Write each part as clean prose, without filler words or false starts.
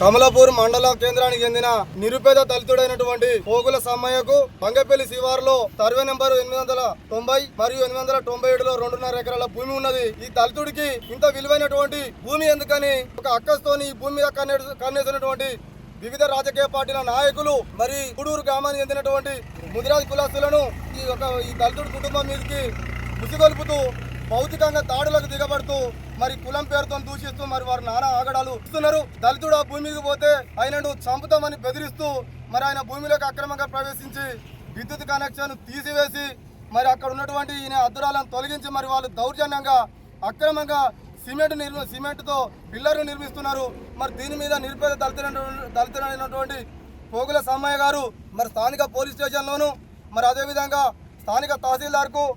కమలాపూర్ మండల కేంద్రానికి చెందిన నిరుపేద దళితుడైనటువంటి పోగుల సమ్మయ్యకు బంగపల్లి శివారులో సర్వే నెంబర్ 890 మరియు 897లో 2.5 ఎకరాల భూమి ఉన్నది. ఈ దళితుడికి ఇంత విలువైనటువంటి భూమి ఎందుకని ఒక అక్కస్తోని ఈ భూమి మీద కన్నేసినటువంటి వివిధ రాజకీయ పార్టీల నాయకులు మరి గూడూరు గ్రామానికి చెందినటువంటి ముదిరాజ్ కులస్తులను ఈ దళితుడి కుటుంబం మీదకి ముసిగొల్పుతూ భౌతికంగా దాడులకు దిగబడుతూ మరి కులం పేరుతో దూషిస్తూ మరి వారు నానా ఆగడాలు ఇస్తున్నారు. దళితుడు ఆ భూమికి పోతే ఆయనను చంపుతామని బెదిరిస్తూ మరి ఆయన భూమిలోకి అక్రమంగా ప్రవేశించి విద్యుత్ కనెక్షన్ తీసివేసి మరి అక్కడ ఉన్నటువంటి ఈయన అద్దురాలను తొలగించి మరి వాళ్ళు దౌర్జన్యంగా అక్రమంగా సిమెంట్తో పిల్లర్లు నిర్మిస్తున్నారు. మరి దీని మీద నిరుపేద దళితుడైనటువంటి పోగుల సమ్మయ్య గారు మరి స్థానిక పోలీస్ స్టేషన్లోను మరి అదేవిధంగా స్థానిక తహసీల్దార్కు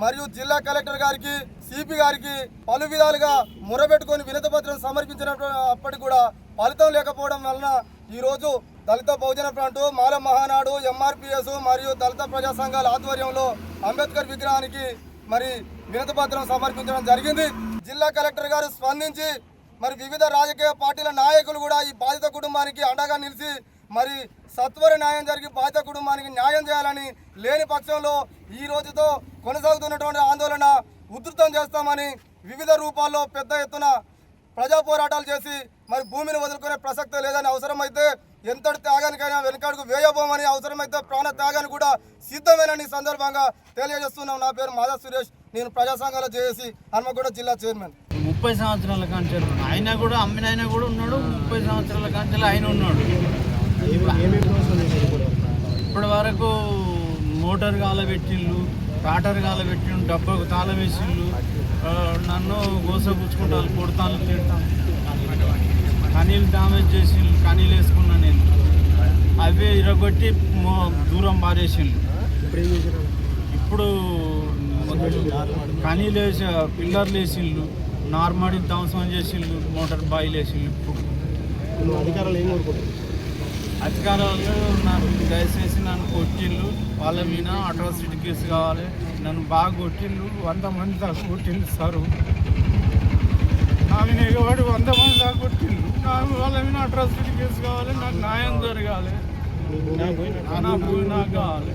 మరియు జిల్లా కలెక్టర్ గారికి సిపి గారికి పలు విధాలుగా మొరబెట్టుకొని వినతిపత్రం సమర్పించినప్పటికీ కూడా ఫలితం లేకపోవడం వలన ఈరోజు దళిత బహుజన ఫ్రంట్, మాల మహానాడు, ఎంఆర్పిఎస్ మరియు దళిత ప్రజా సంఘాల ఆధ్వర్యంలో అంబేద్కర్ విగ్రహానికి మరి వినతిపత్రం సమర్పించడం జరిగింది. జిల్లా కలెక్టర్ గారు స్పందించి మరి వివిధ రాజకీయ పార్టీల నాయకులు కూడా ఈ బాధిత కుటుంబానికి అండగా నిలిచి మరి సత్వర న్యాయం జరిగి బాధిత కుటుంబానికి న్యాయం చేయాలని, లేని పక్షంలో ఈ రోజుతో కొనసాగుతున్నటువంటి ఆందోళన ఉధృతం చేస్తామని వివిధ రూపాల్లో పెద్ద ఎత్తున ప్రజా పోరాటాలు చేసి మరి భూమిని వదులుకునే ప్రసక్తే లేదని, అవసరమైతే ఎంతటి త్యాగానికైనా వెనుకాడుకు వేయబోమని, అవసరమైతే ప్రాణ త్యాగాన్ని కూడా సిద్ధమేనని సందర్భంగా తెలియజేస్తున్నాం. నా పేరు మాధవ్ సురేష్, నేను ప్రజా సంఘాల జేఏసీ హన్మకొండ జిల్లా చైర్మన్. 30 సంవత్సరాల కాంచెలు ఆయన కూడా అమ్మిన ఆయన కూడా ఉన్నాడు. 30 సంవత్సరాల కాంచెలు ఆయన ఉన్నాడు. ఇప్పటి వరకు మోటార్ కాలబెట్టిళ్ళు, ట్రాక్టర్ కాలబెట్టిండు, డబ్బాకు తాళం వేసిళ్ళు, నన్ను గోసపుచ్చుకుంటాను, కొడతాను, తిడతాను, కనీలు డామేజ్ చేసిండు, కనీలు వేసుకున్నా నేను, అవే ఇరగొట్టి దూరం పారేసిండు. ఇప్పుడు కనీలు వేసి పిల్లర్లు వేసిండు, నార్మల్ ధ్వంసం చేసిండు, మోటార్ బాయిలు వేసిండు. ఇప్పుడు అధికారులు ఏం కోరుకుంటారు? అధికారులు నాకు దయచేసి నన్ను కొట్టిళ్ళు, వాళ్ళ మీద అట్రాసిటీ కేసు కావాలి. నన్ను బాగా కొట్టిళ్ళు, 100 మంది దాకా కొట్టిళ్ళు సారు. నా మీద ఎగబడి 100 మంది దాకా కొట్టిళ్ళు. వాళ్ళ మీద అట్రాసిటీ కేసు కావాలి, నాకు న్యాయం జరగాలి, నా భూమి నాకు కావాలి.